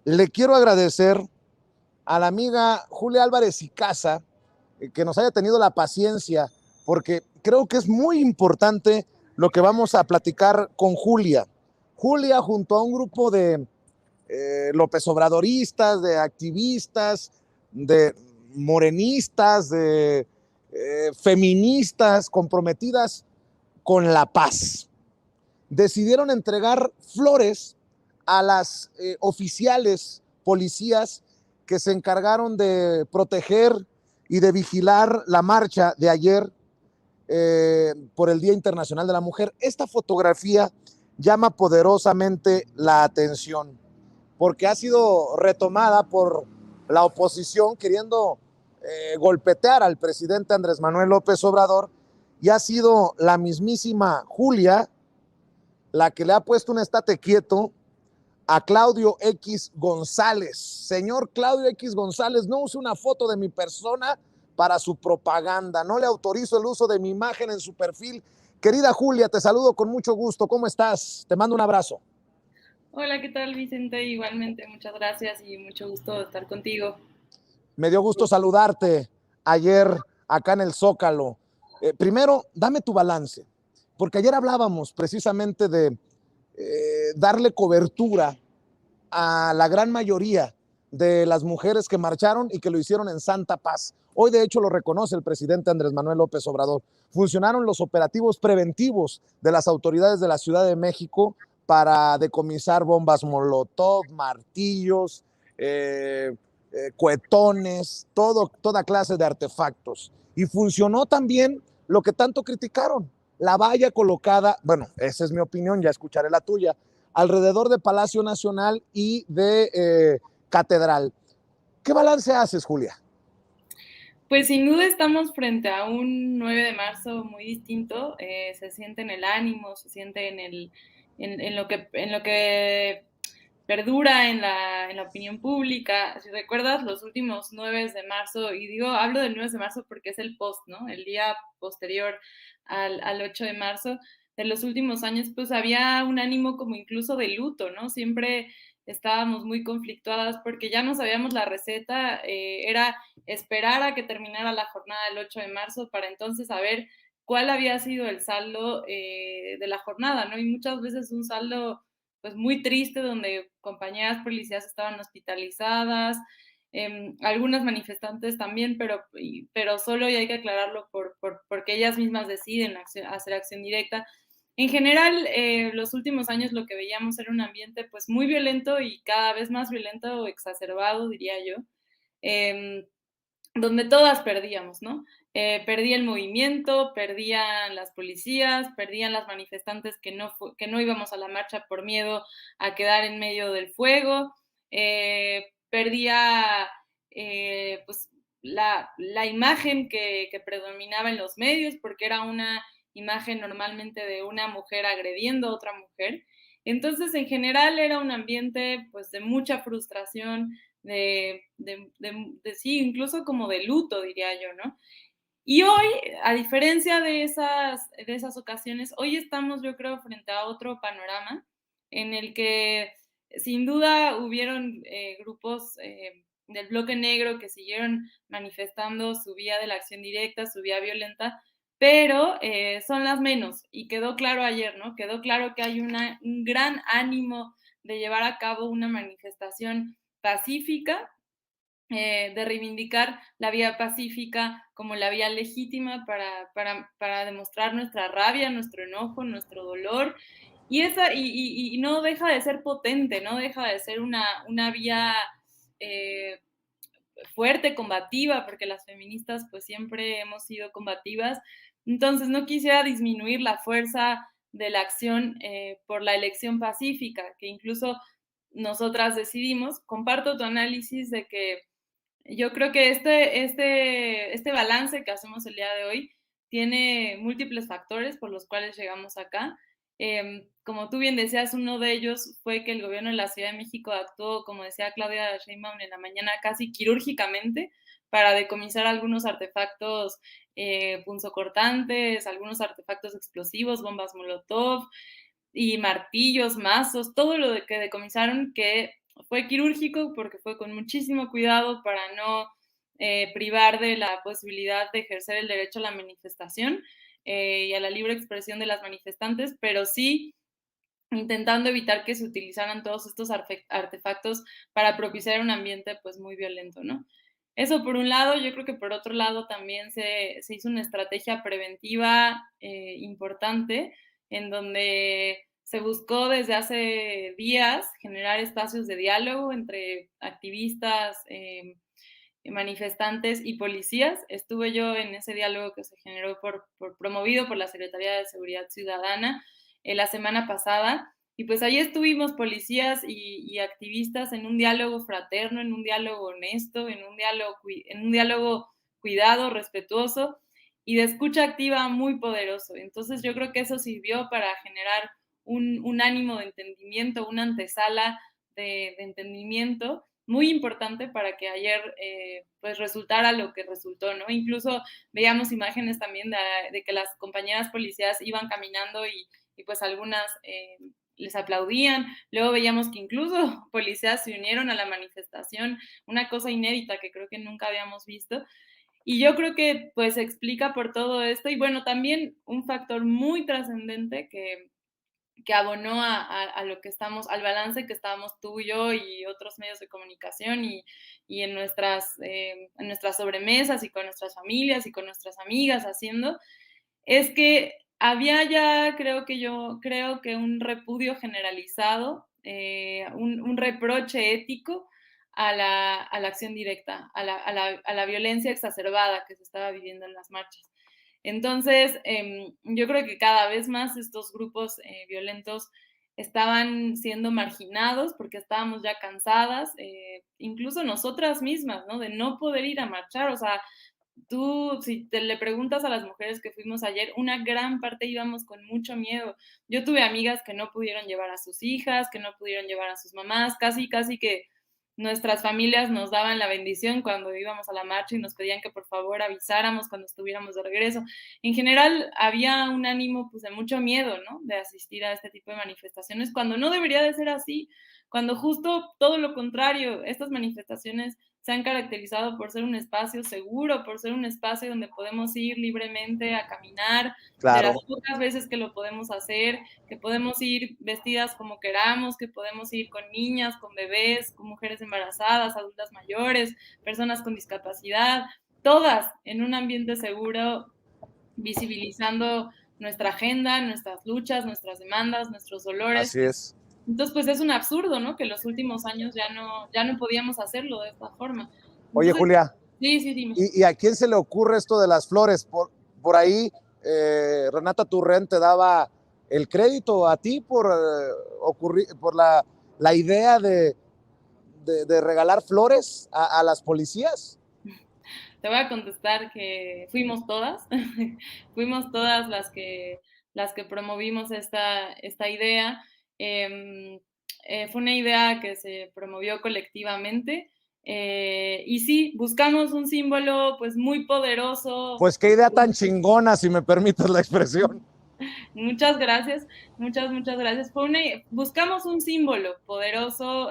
Le quiero agradecer a la amiga Julia Álvarez y Casa que nos haya tenido la paciencia, porque creo que es muy importante lo que vamos a platicar con Julia. Julia, junto a un grupo de López Obradoristas, de activistas, de morenistas, de feministas comprometidas con la paz, decidieron entregar flores a las oficiales policías que se encargaron de proteger y de vigilar la marcha de ayer por el Día Internacional de la Mujer. Esta fotografía llama poderosamente la atención porque ha sido retomada por la oposición queriendo golpetear al presidente Andrés Manuel López Obrador, y ha sido la mismísima Julia la que le ha puesto un estate quieto a Claudio X González. Señor Claudio X González, no use una foto de mi persona para su propaganda. No le autorizo el uso de mi imagen en su perfil. Querida Julia, te saludo con mucho gusto. ¿Cómo estás? Te mando un abrazo. Hola, ¿qué tal, Vicente? Igualmente, muchas gracias y mucho gusto estar contigo. Me dio gusto saludarte ayer acá en el Zócalo. Primero, dame tu balance, porque ayer hablábamos precisamente de darle cobertura a la gran mayoría de las mujeres que marcharon y que lo hicieron en santa paz. Hoy, de hecho, lo reconoce el presidente Andrés Manuel López Obrador. Funcionaron los operativos preventivos de las autoridades de la Ciudad de México para decomisar bombas molotov, martillos, cohetones, toda clase de artefactos. Y funcionó también lo que tanto criticaron, la valla colocada, bueno, esa es mi opinión, ya escucharé la tuya, alrededor de Palacio Nacional y de Catedral. ¿Qué balance haces, Julia? Pues sin duda estamos frente a un 9 de marzo muy distinto. Se siente en el ánimo, se siente en lo que perdura en la opinión pública. Si recuerdas los últimos 9 de marzo, y digo, hablo del 9 de marzo porque es el post, ¿no? El día posterior al 8 de marzo de los últimos años, pues había un ánimo como incluso de luto, ¿no? Siempre estábamos muy conflictuadas porque ya no sabíamos la receta, era esperar a que terminara la jornada del 8 de marzo para entonces saber cuál había sido el saldo de la jornada, ¿no? Y muchas veces un saldo pues muy triste donde compañeras policías estaban hospitalizadas, algunas manifestantes también, pero solo, y hay que aclararlo, porque ellas mismas deciden hacer acción directa. En general, los últimos años lo que veíamos era un ambiente pues muy violento y cada vez más violento o exacerbado, diría yo, eh, donde todas perdíamos, ¿no? Perdía el movimiento, perdían las policías, perdían las manifestantes que no íbamos a la marcha por miedo a quedar en medio del fuego, perdía pues la imagen que predominaba en los medios, porque era una imagen normalmente de una mujer agrediendo a otra mujer. Entonces, en general, era un ambiente pues de mucha frustración, sí, incluso como de luto, diría yo, ¿no? Y hoy, a diferencia de esas ocasiones, hoy estamos, yo creo, frente a otro panorama en el que sin duda hubieron grupos del bloque negro que siguieron manifestando su vía de la acción directa, su vía violenta, pero son las menos. Y quedó claro ayer, ¿no? Quedó claro que hay un gran ánimo de llevar a cabo una manifestación pacífica, de reivindicar la vía pacífica como la vía legítima para demostrar nuestra rabia, nuestro enojo, nuestro dolor. Y no deja de ser potente, no deja de ser una vía eh, fuerte, combativa, porque las feministas pues siempre hemos sido combativas. Entonces no quisiera disminuir la fuerza de la acción por la elección pacífica, que incluso nosotras decidimos. Comparto tu análisis de que yo creo que este balance que hacemos el día de hoy tiene múltiples factores por los cuales llegamos acá. Como tú bien decías, uno de ellos fue que el gobierno de la Ciudad de México actuó, como decía Claudia Sheinbaum en la mañana, casi quirúrgicamente para decomisar algunos artefactos punzocortantes, algunos artefactos explosivos, bombas molotov y martillos, mazos, todo lo que decomisaron que fue quirúrgico porque fue con muchísimo cuidado para no privar de la posibilidad de ejercer el derecho a la manifestación y a la libre expresión de las manifestantes, pero sí intentando evitar que se utilizaran todos estos artefactos para propiciar un ambiente pues muy violento, ¿no? Eso por un lado, yo creo que por otro lado también se hizo una estrategia preventiva importante en donde se buscó desde hace días generar espacios de diálogo entre activistas, manifestantes y policías. Estuve yo en ese diálogo que se generó promovido por la Secretaría de Seguridad Ciudadana la semana pasada. Y pues ahí estuvimos policías y activistas en un diálogo fraterno, en un diálogo honesto, en un diálogo cuidado, respetuoso y de escucha activa muy poderoso. Entonces yo creo que eso sirvió para generar un ánimo de entendimiento, una antesala de entendimiento muy importante para que ayer pues resultara lo que resultó, ¿no? Incluso veíamos imágenes también de que las compañeras policías iban caminando y pues algunas les aplaudían. Luego veíamos que incluso policías se unieron a la manifestación, una cosa inédita que creo que nunca habíamos visto. Y yo creo que pues explica por todo esto y bueno, también un factor muy trascendente que abonó a lo que estamos, al balance que estábamos tú y yo y otros medios de comunicación y en nuestras sobremesas y con nuestras familias y con nuestras amigas haciendo, es que había ya, creo que un repudio generalizado, un reproche ético a la acción directa, a la violencia exacerbada que se estaba viviendo en las marchas. Entonces, yo creo que cada vez más estos grupos violentos estaban siendo marginados porque estábamos ya cansadas, incluso nosotras mismas, ¿no? De no poder ir a marchar, o sea, tú, si te le preguntas a las mujeres que fuimos ayer, una gran parte íbamos con mucho miedo. Yo tuve amigas que no pudieron llevar a sus hijas, que no pudieron llevar a sus mamás, casi que nuestras familias nos daban la bendición cuando íbamos a la marcha y nos pedían que por favor avisáramos cuando estuviéramos de regreso. En general había un ánimo pues de mucho miedo, ¿no? De asistir a este tipo de manifestaciones cuando no debería de ser así, cuando justo todo lo contrario, estas manifestaciones se han caracterizado por ser un espacio seguro, por ser un espacio donde podemos ir libremente a caminar, de las Claro. pocas veces que lo podemos hacer, que podemos ir vestidas como queramos, que podemos ir con niñas, con bebés, con mujeres embarazadas, adultas mayores, personas con discapacidad, todas en un ambiente seguro, visibilizando nuestra agenda, nuestras luchas, nuestras demandas, nuestros dolores. Así es. Entonces, pues es un absurdo, ¿no? Que los últimos años ya no podíamos hacerlo de esta forma. Oye, Entonces, Julia, sí, dime. ¿y a quién se le ocurre esto de las flores? Por ahí, Renata Turrent te daba el crédito a ti por la idea de regalar flores a las policías. Te voy a contestar que fuimos todas las que promovimos esta idea. Fue una idea que se promovió colectivamente. Y sí, buscamos un símbolo pues muy poderoso. Pues qué idea tan chingona, si me permites la expresión. Muchas gracias, muchas gracias. Buscamos un símbolo poderoso,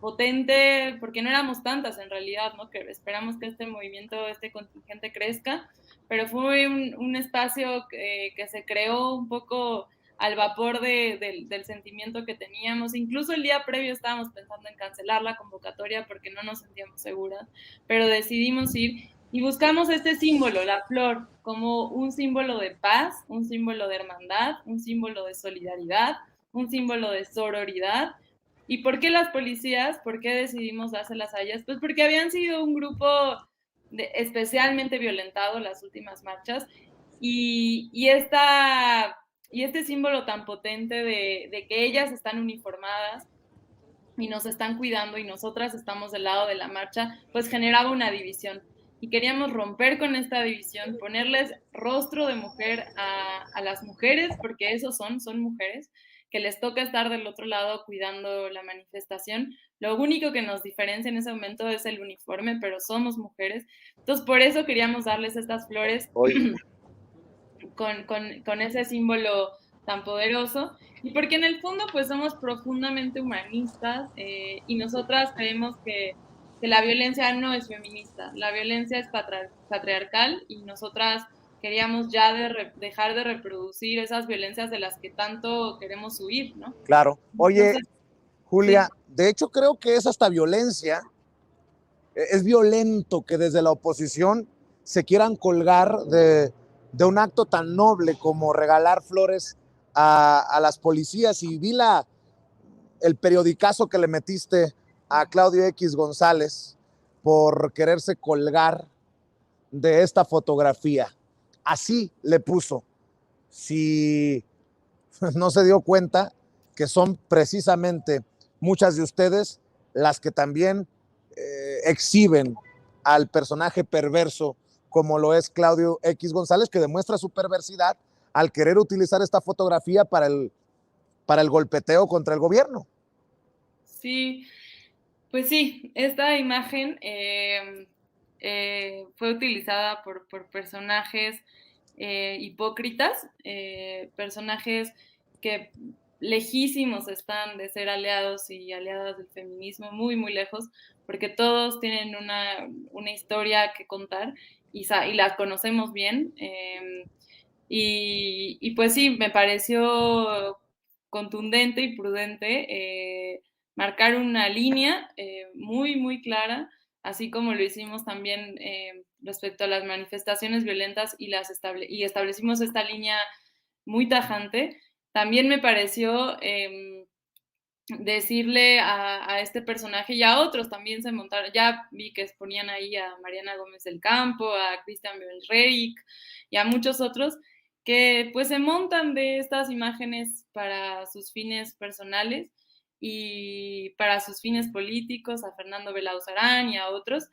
potente, porque no éramos tantas en realidad, ¿no? Que esperamos que este movimiento, este contingente crezca, pero fue un espacio que se creó un poco al vapor del sentimiento que teníamos. Incluso el día previo estábamos pensando en cancelar la convocatoria porque no nos sentíamos seguras, pero decidimos ir y buscamos este símbolo, la flor, como un símbolo de paz, un símbolo de hermandad, un símbolo de solidaridad, un símbolo de sororidad. ¿Y por qué las policías? ¿Por qué decidimos dárselas a ellas? Pues porque habían sido un grupo especialmente violentado las últimas marchas y este símbolo tan potente de que ellas están uniformadas y nos están cuidando y nosotras estamos del lado de la marcha, pues generaba una división. Y queríamos romper con esta división, ponerles rostro de mujer a las mujeres, porque esos son mujeres, que les toca estar del otro lado cuidando la manifestación. Lo único que nos diferencia en ese momento es el uniforme, pero somos mujeres. Entonces, por eso queríamos darles estas flores Oye, con ese símbolo tan poderoso, y porque en el fondo pues somos profundamente humanistas y nosotras creemos que la violencia no es feminista, la violencia es patriarcal y nosotras queríamos ya dejar de reproducir esas violencias de las que tanto queremos huir, ¿no? Claro. Oye, Entonces, Julia, sí, de hecho creo que es hasta violencia, es violento que desde la oposición se quieran colgar de un acto tan noble como regalar flores a las policías. Y vi el periodicazo que le metiste a Claudio X González por quererse colgar de esta fotografía. Así le puso. Si no se dio cuenta que son precisamente muchas de ustedes las que también exhiben al personaje perverso como lo es Claudio X González, que demuestra su perversidad al querer utilizar esta fotografía para el golpeteo contra el gobierno. sí, pues sí, esta imagen fue utilizada por personajes hipócritas, personajes que lejísimos están de ser aliados y aliadas del feminismo, muy, muy lejos, porque todos tienen una historia que contar y las conocemos bien. Y pues sí, me pareció contundente y prudente marcar una línea muy, muy clara, así como lo hicimos también respecto a las manifestaciones violentas y establecimos esta línea muy tajante. También me pareció decirle a este personaje y a otros también se montaron, ya vi que exponían ahí a Mariana Gómez del Campo, a Cristian Belreyk y a muchos otros que pues se montan de estas imágenes para sus fines personales y para sus fines políticos, a Fernando Belauzarán y a otros,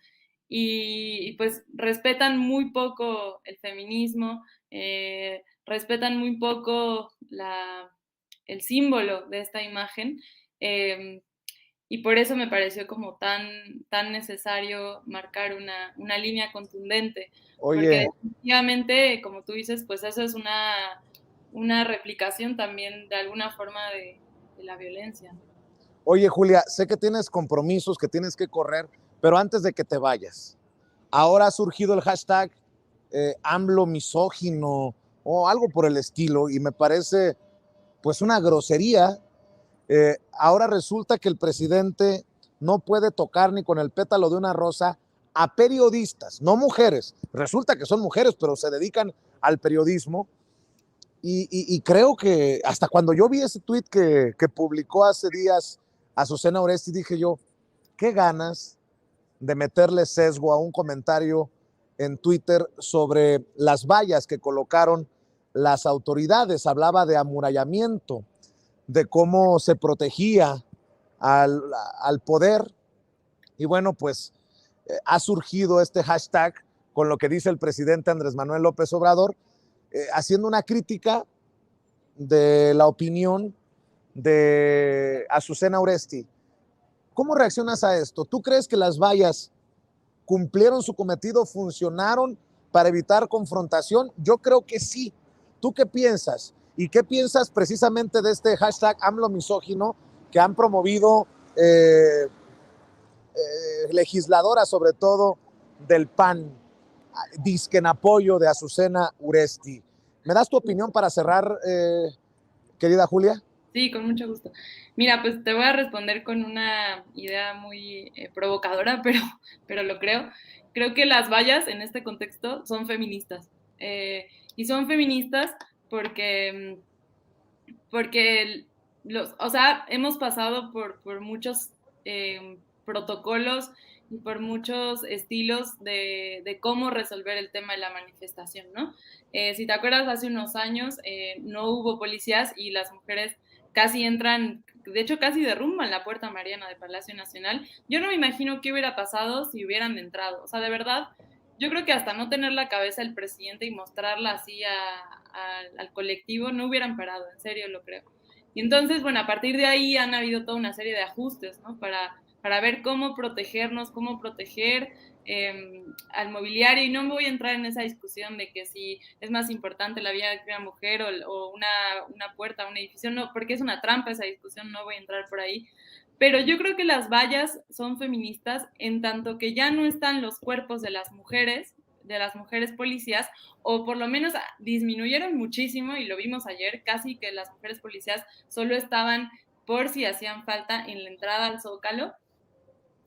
y pues respetan muy poco el feminismo, respetan muy poco el símbolo de esta imagen. Eh, y por eso me pareció como tan necesario marcar una línea contundente, porque Oye, definitivamente, como tú dices, pues eso es una replicación también de alguna forma de la violencia. oye, Julia, sé que tienes compromisos, que tienes que correr, pero antes de que te vayas, ahora ha surgido el hashtag AMLO misógino o algo por el estilo y me parece pues una grosería. Ahora resulta que el presidente no puede tocar ni con el pétalo de una rosa a periodistas, no mujeres. Resulta que son mujeres, pero se dedican al periodismo. Y creo que hasta cuando yo vi ese tweet que publicó hace días Azucena Oresti, dije yo, qué ganas de meterle sesgo a un comentario en Twitter sobre las vallas que colocaron las autoridades. Hablaba de amurallamiento, de cómo se protegía al, al poder. Y bueno, pues ha surgido este hashtag con lo que dice el presidente Andrés Manuel López Obrador, haciendo una crítica de la opinión de Azucena Oresti. ¿Cómo reaccionas a esto? ¿Tú crees que las vallas cumplieron su cometido, funcionaron para evitar confrontación? Yo creo que sí. ¿Tú qué piensas? ¿Y qué piensas precisamente de este hashtag AMLO misógino que han promovido legisladoras, sobre todo del PAN, disque en apoyo de Azucena Uresti? ¿Me das tu opinión para cerrar, querida Julia? Sí, con mucho gusto. Mira, pues te voy a responder con una idea muy provocadora, pero lo creo. Creo que las vallas en este contexto son feministas. Y son feministas porque porque o sea, hemos pasado por muchos protocolos y por muchos estilos de cómo resolver el tema de la manifestación, ¿no? Si te acuerdas, hace unos años no hubo policías y las mujeres casi entran, de hecho casi derrumban la Puerta Mariana de Palacio Nacional. Yo no me imagino qué hubiera pasado si hubieran entrado. O sea, de verdad, yo creo que hasta no tener la cabeza del presidente y mostrarla así al colectivo, no hubieran parado, en serio lo creo. Y entonces, bueno, a partir de ahí han habido toda una serie de ajustes, ¿no? Para ver cómo protegernos, cómo proteger al mobiliario. Y no me voy a entrar en esa discusión de que si es más importante la vida de una mujer o una puerta, un edificio, no, porque es una trampa esa discusión, no voy a entrar por ahí. Pero yo creo que las vallas son feministas en tanto que ya no están los cuerpos de las mujeres policías, o por lo menos disminuyeron muchísimo, y lo vimos ayer, casi que las mujeres policías solo estaban por si hacían falta en la entrada al Zócalo.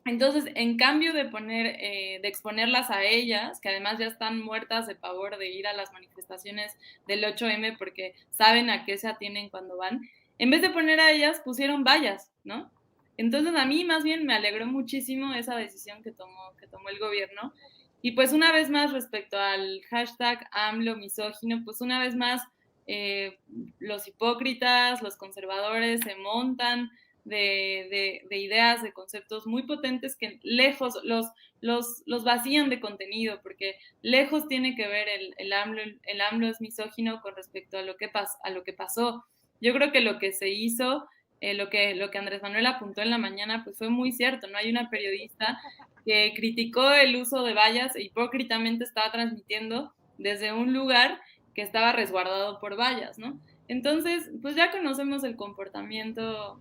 Entonces, en cambio de de exponerlas a ellas, que además ya están muertas de pavor de ir a las manifestaciones del 8M porque saben a qué se atienen cuando van, en vez de poner a ellas, pusieron vallas, ¿no? Entonces, a mí más bien me alegró muchísimo esa decisión que tomó el gobierno. Y pues una vez más, respecto al hashtag AMLO misógino, pues una vez más, eh, los hipócritas, los conservadores se montan de ideas, de conceptos muy potentes que lejos los vacían de contenido, porque lejos tiene que ver el AMLO es misógino con respecto a a lo que pasó. Yo creo que lo que se hizo, lo que Andrés Manuel apuntó en la mañana, pues fue muy cierto, ¿no? Hay una periodista que criticó el uso de vallas e hipócritamente estaba transmitiendo desde un lugar que estaba resguardado por vallas, ¿no? Entonces, pues ya conocemos el comportamiento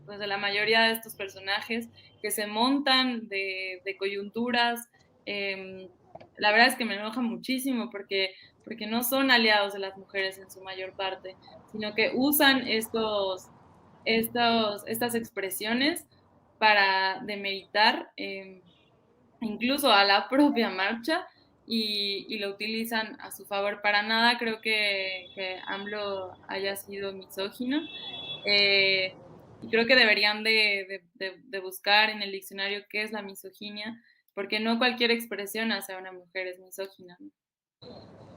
pues, de la mayoría de estos personajes que se montan de coyunturas. La verdad es que me enoja muchísimo porque no son aliados de las mujeres en su mayor parte, sino que usan estas expresiones para demeritar incluso a la propia marcha y lo utilizan a su favor. Para nada creo que AMLO haya sido misógino. Y creo que deberían de buscar en el diccionario qué es la misoginia, porque no cualquier expresión hacia una mujer es misógina, ¿no?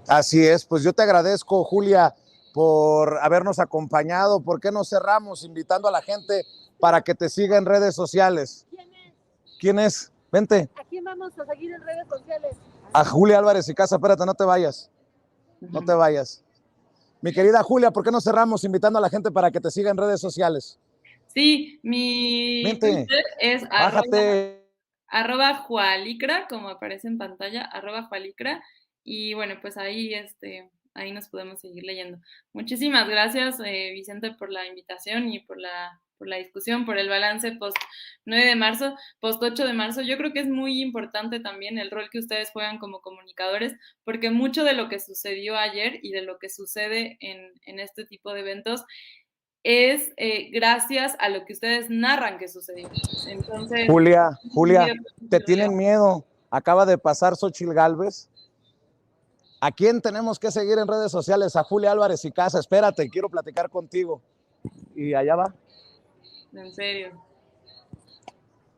Así es, pues yo te agradezco, Julia, por habernos acompañado. ¿Por qué no cerramos invitando a la gente para que te siga en redes sociales? ¿Quién es? ¿Quién es? Vente. ¿A quién vamos a seguir en redes sociales? A Julia Álvarez y Casa. Espérate, no te vayas. No te vayas. Mi querida Julia, ¿por qué no cerramos invitando a la gente para que te siga en redes sociales? Sí, mi Vente. Twitter es Bájate. @jualicra, como aparece en pantalla, @jualicra. Y bueno, pues ahí, ahí nos podemos seguir leyendo. Muchísimas gracias, Vicente, por la invitación y por la discusión, por el balance post 9 de marzo, post 8 de marzo. Yo creo que es muy importante también el rol que ustedes juegan como comunicadores, porque mucho de lo que sucedió ayer y de lo que sucede en este tipo de eventos es gracias a lo que ustedes narran que sucedió. Entonces, Julia, muy te tienen miedo. Acaba de pasar Xóchitl Gálvez. ¿A quién tenemos que seguir en redes sociales? A Julia Álvarez y Casa. Espérate, quiero platicar contigo. Y allá va. En serio.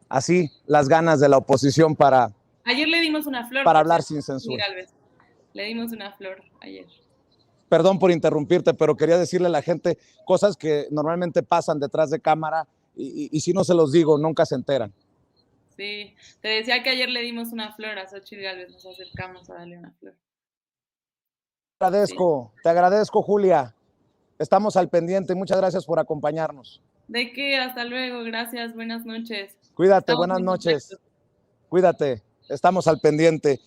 Así, las ganas de la oposición para Ayer le dimos una flor. hablar sin censura. Le dimos una flor ayer. Perdón por interrumpirte, pero quería decirle a la gente cosas que normalmente pasan detrás de cámara y si no se los digo, nunca se enteran. Sí, te decía que ayer le dimos una flor a Xóchitl Gálvez, nos acercamos a darle una flor. Te agradezco, Julia. Estamos al pendiente. Muchas gracias por acompañarnos. ¿De qué? Hasta luego, gracias, buenas noches. Cuídate, buenas noches. Cuídate, estamos al pendiente.